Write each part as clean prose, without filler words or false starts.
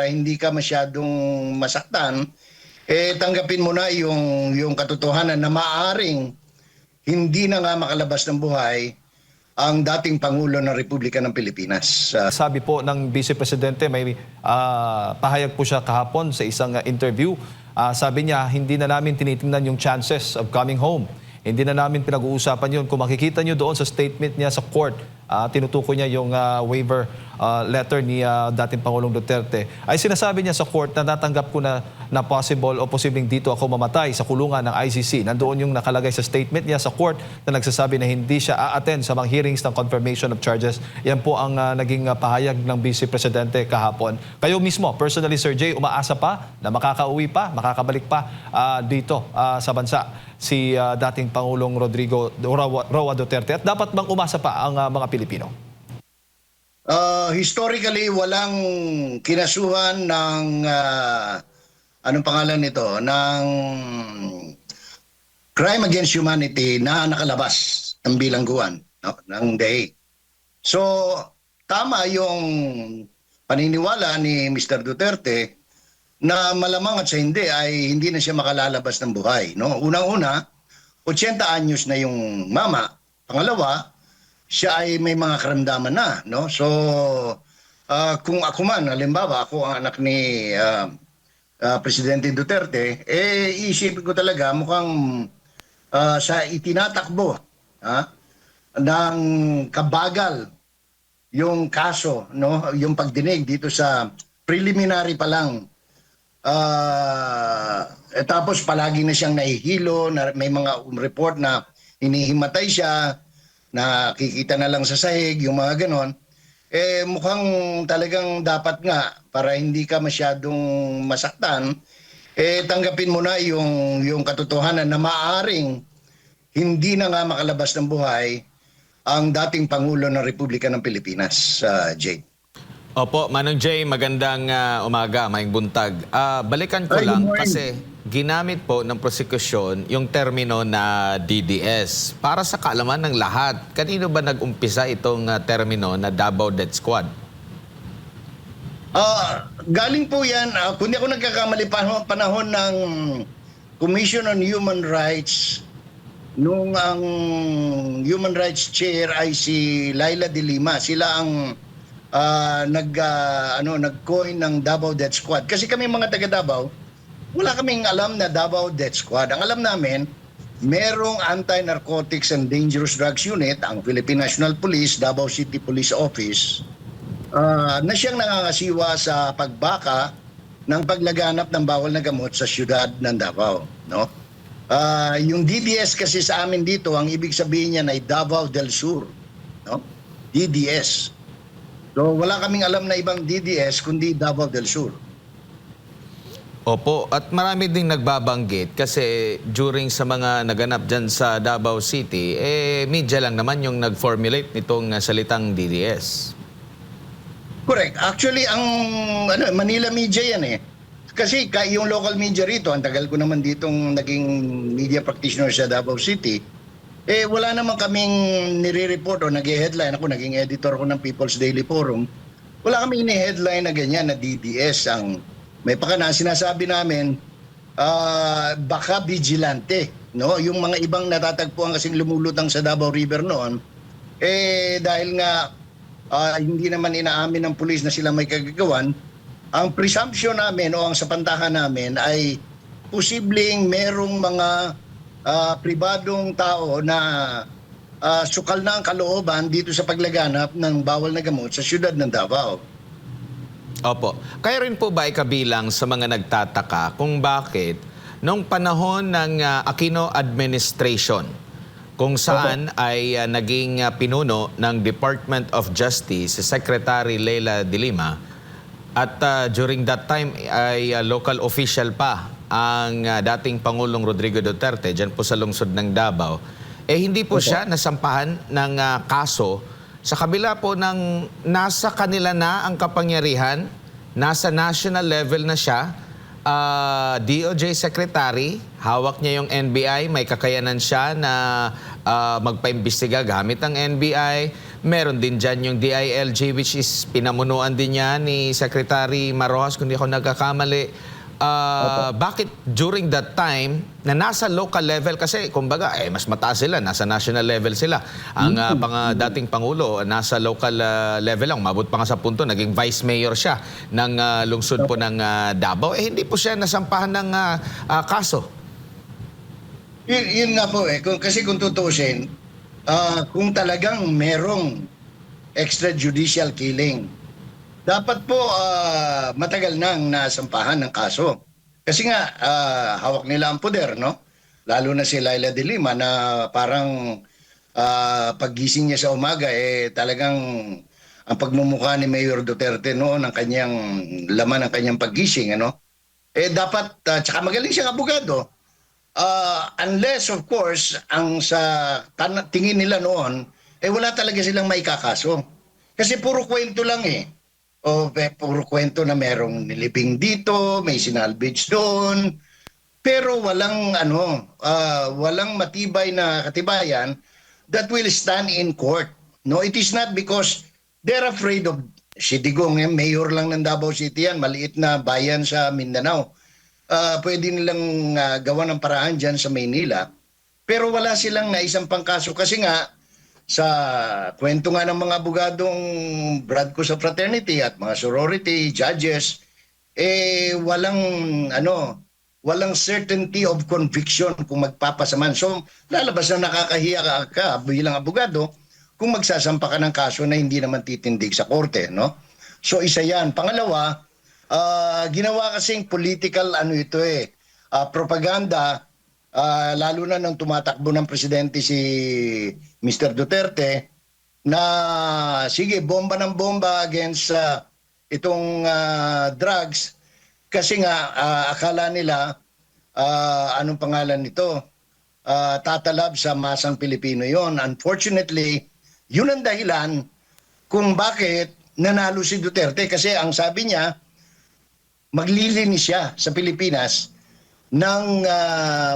para hindi ka masyadong masaktan, tanggapin mo na yung katotohanan na maaring hindi na nga makalabas ng buhay ang dating Pangulo ng Republika ng Pilipinas. Sabi po ng Vice Presidente, may pahayag po siya kahapon sa isang interview. Sabi niya, hindi na namin tinitingnan yung chances of coming home. Hindi na namin pinag-uusapan yun. Kung makikita nyo doon sa statement niya sa court, tinutukoy niya yung waiver letter ni dating Pangulong Duterte, ay sinasabi niya sa court na natanggap ko na possible o posibleng dito ako mamatay sa kulungan ng ICC. Nandoon yung nakalagay sa statement niya sa court na nagsasabi na hindi siya a-attend sa mga hearings ng confirmation of charges. Yan po ang naging pahayag ng Vice Presidente kahapon. Kayo mismo, personally Sir Jay, umaasa pa na makakauwi pa, makakabalik pa dito sa bansa si dating Pangulong Roa Duterte, at dapat bang umasa pa ang mga Pilipino? Historically, walang kinasuhan ng anong pangalan nito, ng crime against humanity na nakalabas ng bilangguan, no, ng DAIG. So, tama yung paniniwala ni Mr. Duterte na malamang at sa hindi na siya makalalabas ng buhay. No? Unang-una, 80 anyos na yung mama. Pangalawa, siya ay may mga karamdaman na. No? So, kung ako man, halimbawa, ako ang anak ni Presidente Duterte, iisipin ko talaga mukhang sa itinatakbo ng kabagal yung kaso, no? Yung pagdinig dito sa preliminary pa lang. Tapos palagi na siyang nahihilo, may mga report na hinihimatay siya, nakikita na lang sa sahig, yung mga ganon. Mukhang talagang dapat nga, para hindi ka masyadong masaktan, tanggapin mo na yung katotohanan na maaring hindi na nga makalabas ng buhay ang dating Pangulo ng Republika ng Pilipinas, Jade. Opo, Manong Jay, magandang umaga, maing buntag. Balikan ko lang kasi ginamit po ng prosekusyon yung termino na DDS. Para sa kaalaman ng lahat, kanino ba nag-umpisa itong termino na Davao Death Squad? Galing po yan, kung di ako nagkakamali, panahon ng Commission on Human Rights, nung ang Human Rights Chair ay si Laila de Lima. Sila ang nag-coin ng Davao Death Squad. Kasi kami mga taga Davao, wala kaming alam na Davao Death Squad. Ang alam namin, merong Anti-Narcotics and Dangerous Drugs Unit, ang Philippine National Police, Davao City Police Office, na siyang nangangasiwa sa pagbaka ng paglaganap ng bawal na gamot sa siyudad ng Davao. No? Yung DDS kasi sa amin dito, ang ibig sabihin niya ay Davao del Sur. No? DDS. So wala kaming alam na ibang DDS kundi Davao del Sur. Opo, at marami ding nagbabanggit kasi during sa mga naganap dyan sa Davao City, media lang naman yung nag-formulate nitong salitang DDS. Correct. Actually, ang Manila media yan eh. Kasi yung local media rito, ang tagal ko naman ditong naging media practitioner sa Davao City, wala naman kaming nire-report o nag-headline. Ako, naging editor ko ng People's Daily Forum. Wala kaming ni-headline na ganyan na DDS. May pakana, sinasabi namin, baka vigilante. No? Yung mga ibang natatagpuan kasing lumulutang sa Davao River noon, dahil nga hindi naman inaamin ng pulis na sila may kagagawan, ang presumption namin o ang sapantahan namin ay posibleng merong mga pribadong tao na sukal na ang kalooban dito sa paglaganap ng bawal na gamot sa siyudad ng Davao. Opo. Kaya rin po ba ikabilang sa mga nagtataka kung bakit noong panahon ng Aquino administration, kung saan ay naging pinuno ng Department of Justice si Secretary Laila de Lima, at during that time ay local official pa ang dating Pangulong Rodrigo Duterte dyan po sa lungsod ng Davao, hindi po siya nasampahan ng kaso sa kabila po ng nasa kanila na ang kapangyarihan, nasa national level na siya, DOJ Secretary, hawak niya yung NBI, may kakayanan siya na magpaimbestiga gamit ang NBI, Meron din dyan yung DILG which is pinamunuan din niya ni Secretary Marojas, kung di ako nagkakamali. Bakit during that time na nasa local level, kasi kumbaga mas mataas sila, nasa national level sila. Ang dating Pangulo nasa local level lang, umabot pa nga sa punto naging vice mayor siya ng lungsod po ng Davao. Hindi po siya nasampahan ng kaso. Yun nga po kasi kung tutuusin, kung talagang merong extrajudicial killing, dapat po matagal nang nasampahan ng kaso. Kasi nga hawak nila ang poder, no? Lalo na si Laila de Lima na parang paggising niya sa umaga talagang ang pagmumukha ni Mayor Duterte noon ang kanyang laman ng kanyang paggising, ano? Dapat tsaka magaling siyang abogado. Unless of course ang sa tingin nila noon wala talaga silang maikakaso. Kasi puro kwento lang puro kwento na merong nilibing dito, may sinalvage doon. Pero walang walang matibay na katibayan that will stand in court. No, it is not because they're afraid of si Digong, mayor lang ng Davao City yan, maliit na bayan sa Mindanao. Pwede nilang gawa ng paraan dyan sa Maynila. Pero wala silang naisang pangkaso kasi nga sa kwento nga ng mga abogadong brad ko sa fraternity at mga sorority, judges, walang certainty of conviction kung magpapasaman. So, lalabas na nakakahiya ka bilang abogado kung magsasampa ka ng kaso na hindi naman titindig sa korte, no? So, isa yan. Pangalawa, ginawa kasing political propaganda, lalo na nung tumatakbo ng presidente si Mr. Duterte, na sige, bomba ng bomba against itong drugs, kasi nga akala nila, anong pangalan nito, tatalab sa masang Pilipino yon. Unfortunately, yun ang dahilan kung bakit nanalo si Duterte, kasi ang sabi niya, maglilinis siya sa Pilipinas ng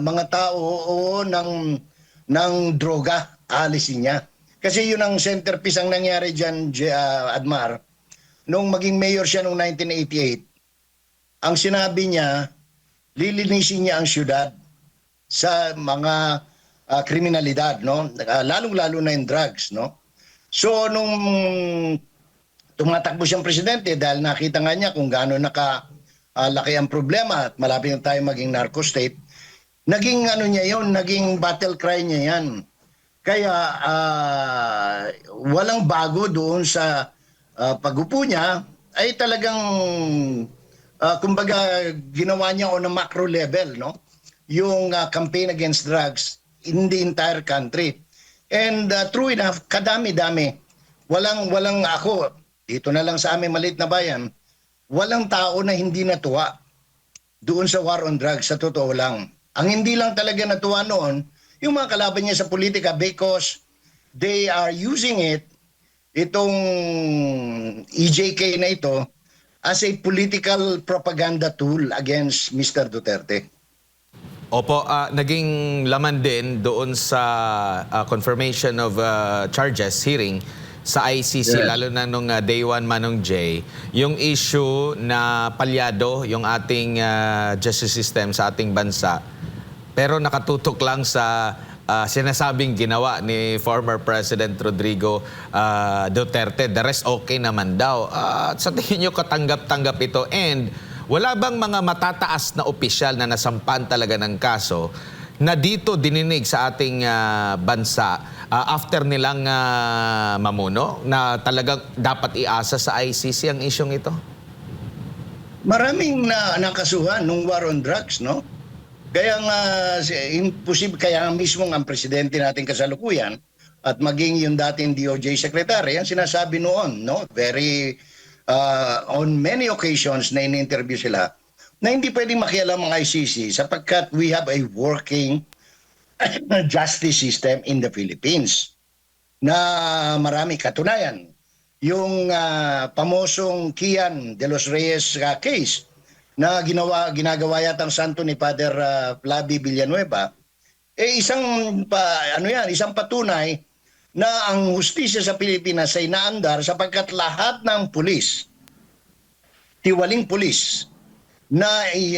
mga tao o ng droga, alisin niya. Kasi yun ang centerpiece ang nangyari dyan, Admar. Nung maging mayor siya noong 1988, ang sinabi niya, lilinisin niya ang syudad sa mga kriminalidad, no? Lalong-lalo na yung drugs, no? So, nung tumatakbo siyang presidente, dahil nakita nga niya kung gaano laki ang problema at malapit na tayo maging narco state, naging naging battle cry niya yan. Kaya walang bago doon sa pag-upo niya, ay talagang kumbaga ginawa niya on a macro level, no? Yung campaign against drugs in the entire country. And true enough, kadami-dami. Walang ako, dito na lang sa aming maliit na bayan, walang tao na hindi natuwa doon sa war on drugs, sa totoo lang. Ang hindi lang talaga natuwa noon, yung mga kalaban niya sa politika, because they are using itong EJK na ito as a political propaganda tool against Mr. Duterte. Opo, naging laman din doon sa confirmation of charges hearing sa ICC, lalo na nung day one, Manong J, yung issue na palyado yung ating justice system sa ating bansa, pero nakatutok lang sa sinasabing ginawa ni former President Rodrigo Duterte. The rest okay naman daw. Sa tingin nyo, katanggap-tanggap ito? And wala bang mga matataas na opisyal na nasampan talaga ng kaso na dito dininig sa ating bansa after nilang mamuno na talagang dapat iasa sa ICC ang isyong ito? Maraming nakasuhan nung war on drugs, no? Kaya nga imposible, kaya mismo ang presidente natin kasalukuyan at maging yung dating DOJ secretary, ang sinasabi noon, no? Very on many occasions na in-interview sila, na hindi pwedeng makialam ang ICC sapagkat we have a working justice system in the Philippines na marami katunayan. Yung pamosong Kian de los Reyes case na ginagawa yatang santo ni Father Flavi Villanueva, isang patunay na ang hustisya sa Pilipinas ay naandar sapagkat lahat ng pulis, tiwaling pulis, na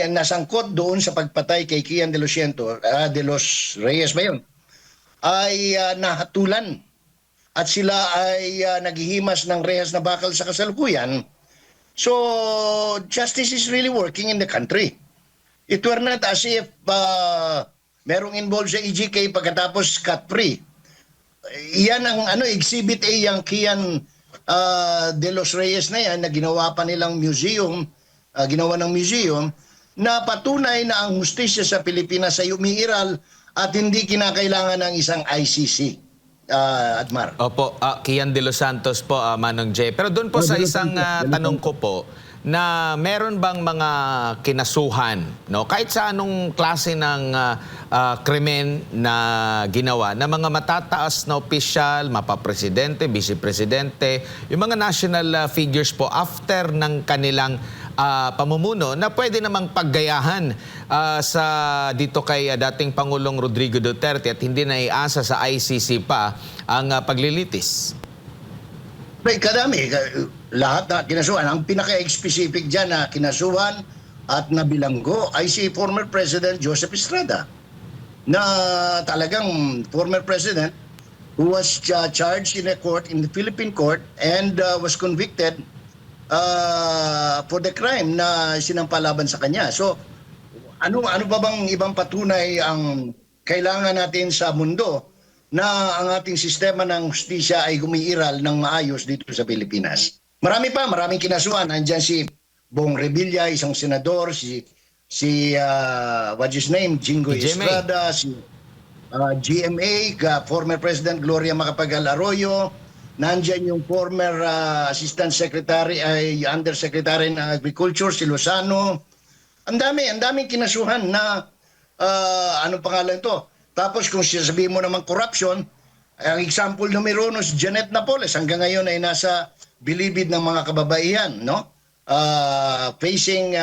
nasangkot doon sa pagpatay kay Kian de los Reyes ba yun, ay nahatulan at sila ay naghihimas ng rehas na bakal sa kasalukuyan. So, justice is really working in the country. It were not as if merong involved sa EJK pagkatapos cut-free. Iyan ang exhibit A, yung Kian de los Reyes na yan, na ginawa pa nilang museum, ginawa ng museum, na patunay na ang hustisya sa Pilipinas ay umiiral at hindi kinakailangan ng isang ICC. Admar. Opo, Kian de los Santos po, Manong Jay. Pero doon po sa De Los isang Santos, tanong ko po, na meron bang mga kinasuhan, no? Kahit sa anong klase ng krimen na ginawa, na mga matataas na opisyal, mapapresidente, vice-presidente, yung mga national figures po after ng kanilang pamumuno na pwede namang paggayahan sa dito kay dating Pangulong Rodrigo Duterte at hindi na iasa sa ICC pa ang paglilitis. Kadami. Lahat na kinasuhan. Ang pinaka-specific dyan na kinasuhan at nabilanggo ay si former President Joseph Estrada, na talagang former president who was charged in a court, in the Philippine court, and was convicted for the crime na sinampalaban sa kanya. So, ano ba bang ibang patunay ang kailangan natin sa mundo na ang ating sistema ng hustisya ay gumiiral ng maayos dito sa Pilipinas? Maraming kinasuhan. Nandiyan si Bong Revilla, isang senador, si what's his name, Jingoy GMA. Estrada, si GMA, former President Gloria Macapagal Arroyo. Nandiyan yung former Assistant Secretary, Undersecretary ng Agriculture, si Lozano. Ang daming kinasuhan na anong pangalan ito? Tapos kung sasabihin mo naman corruption, ang example numero 1 si Janet Napoles, hanggang ngayon ay nasa bilibid ng mga kababaihan, no? Facing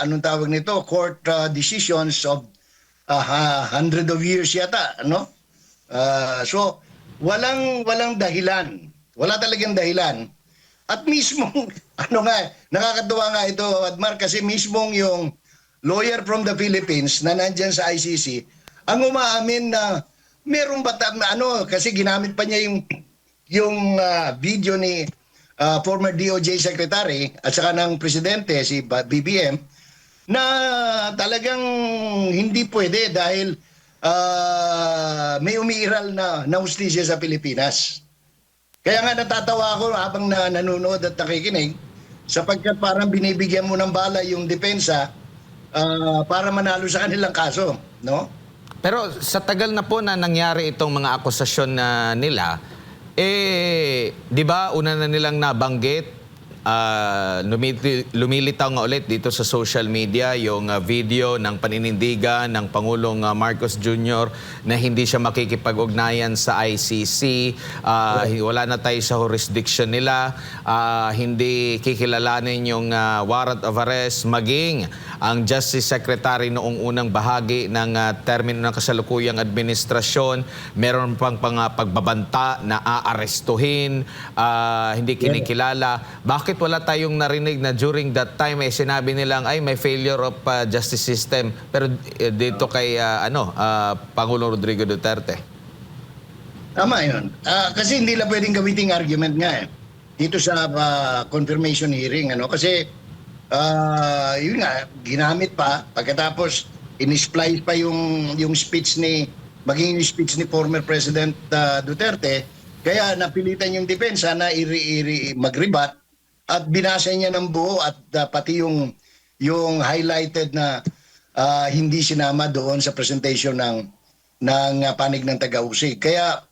anong tawag nito, court decisions of 100 of years yata, no? So walang dahilan. Wala talagang dahilan. At mismong nakakatuwa nga ito, Admar, kasi mismong yung lawyer from the Philippines na nandyan sa ICC ang umaamin na merong kasi ginamit pa niya yung video ni former DOJ Secretary at saka ng presidente si BBM na talagang hindi pwede dahil may umiiral na hustisya sa Pilipinas. Kaya nga natatawa ako habang nanonood at nakikinig sapagkat parang binibigyan mo ng bala yung depensa para manalo sa kanilang kaso, no? Pero sa tagal na po na nangyari itong mga akusasyon na nila, di ba una na nilang nabanggit, lumilitaw nga ulit dito sa social media yung video ng paninindigan ng Pangulong Marcos Jr. na hindi siya makikipag-ugnayan sa ICC, wala na tayo sa jurisdiction nila, hindi kikilalanin yung warrant of arrest, maging ang Justice Secretary noong unang bahagi ng termino ng kasalukuyang administrasyon, meron pang pagbabanta na aarestuhin, hindi kinikilala. Bakit wala tayong narinig na during that time sinabi nilang ay may failure of justice system, pero dito kay Pangulong Rodrigo Duterte? Tama yun. Kasi hindi lang pwedeng gamitin argument nga dito sa confirmation hearing, kasi yun nga, ginamit pa pagkatapos in-splice pa yung speech ni former President Duterte, kaya napilitan yung depensa na mag-rebut at binasa niya ng buo at pati yung highlighted na hindi sinama doon sa presentation ng panig ng taga-usig. Kaya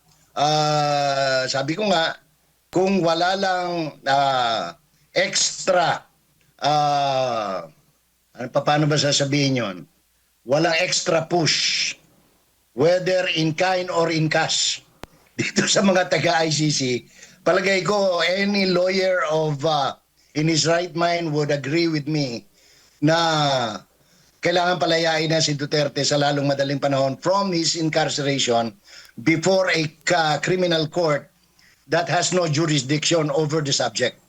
sabi ko nga, kung wala lang extra, paano ba sasabihin yun? Walang extra push, whether in kind or in cash, dito sa mga taga-ICC, palagay ko any lawyer in his right mind would agree with me na kailangan palayain na si Duterte sa lalong madaling panahon from his incarceration before a criminal court that has no jurisdiction over the subject.